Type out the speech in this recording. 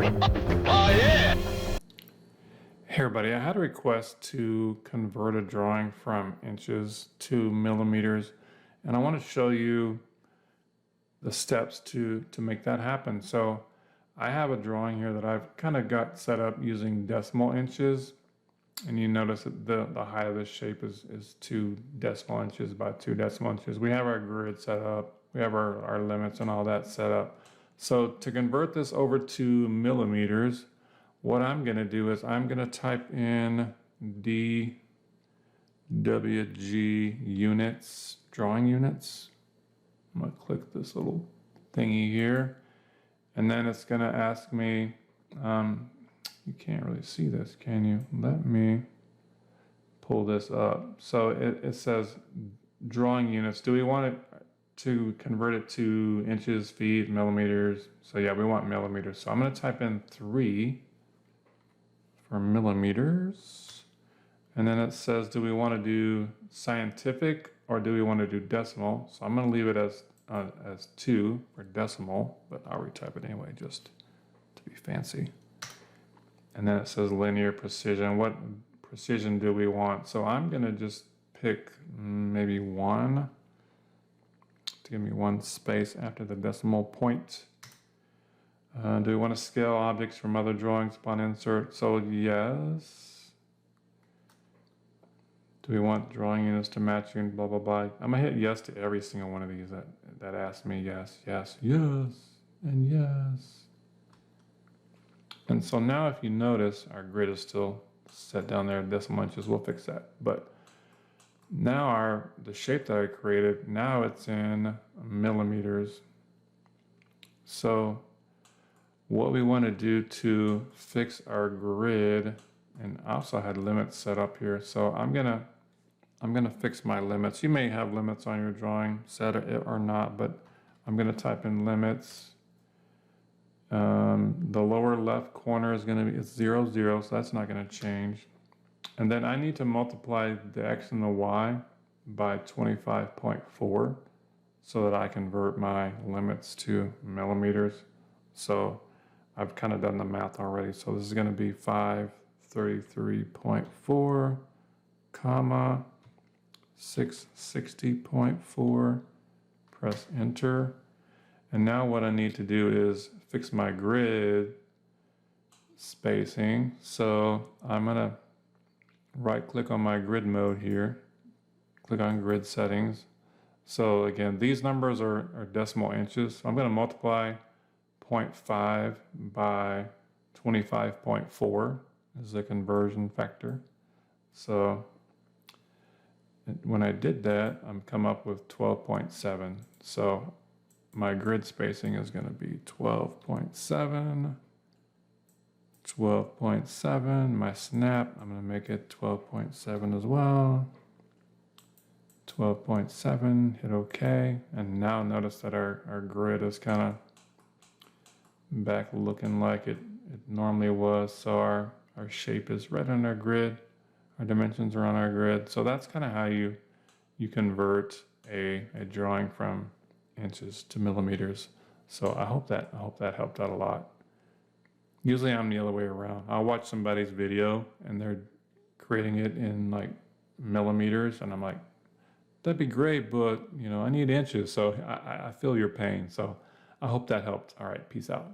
Oh yeah! Hey everybody, I had a request to convert a drawing from inches to millimeters, and I want to show you the steps to make that happen. So I have a drawing here that I've kind of got set up using decimal inches, and you notice that the height of this shape is 2 decimal inches by 2 decimal inches. We have our grid set up, we have our limits and all that set up. So to convert this over to millimeters, what I'm going to do is I'm going to type in DWG units, drawing units. I'm going to click this little thingy here, and then it's going to ask me, you can't really see this, can you? Let me pull this up. So it says drawing units. Do we want it to convert it to inches, feet, millimeters? So yeah, we want millimeters. So I'm going to type in 3 for millimeters. And then it says, do we want to do scientific or do we want to do decimal? So I'm going to leave it as 2 for decimal, but I'll retype it anyway just to be fancy. And then it says linear precision. What precision do we want? So I'm going to just pick maybe 1 to give me 1 space after the decimal point. Do we want to scale objects from other drawings upon insert? So yes. Do we want drawing units to match you and blah, blah, blah? I'm going to hit yes to every single one of these that ask me yes, yes, yes, and yes. And so now if you notice, our grid is still set down there, decimal inches, we'll fix that. But now the shape that I created, now it's in millimeters. So what we want to do to fix our grid, and I also had limits set up here. So I'm gonna fix my limits. You may have limits on your drawing set or not, but I'm gonna type in limits. The lower left corner is gonna be, it's 0, 0, so that's not gonna change. And then I need to multiply the x and the y by 25.4 so that I convert my limits to millimeters. So I've kind of done the math already. So this is going to be 533.4, comma, 660.4. Press enter. And now what I need to do is fix my grid spacing. So I'm going to right click on my grid mode here. Click on grid settings. So again, these numbers are decimal inches. So I'm going to multiply 0.5 by 25.4 is the conversion factor. So when I did that, I'm come up with 12.7. So my grid spacing is going to be 12.7, 12.7. My snap, I'm going to make it 12.7 as well. 12.7, hit OK. And now notice that our grid is kind of back looking like it normally was. So our shape is right on our grid. Our dimensions are on our grid. So that's kind of how you convert a drawing from inches to millimeters. So I hope that helped out a lot. Usually I'm the other way around. I'll watch somebody's video and they're creating it in like millimeters, and I'm like, that'd be great, but you know, I need inches. So I feel your pain. So I hope that helped. All right, peace out.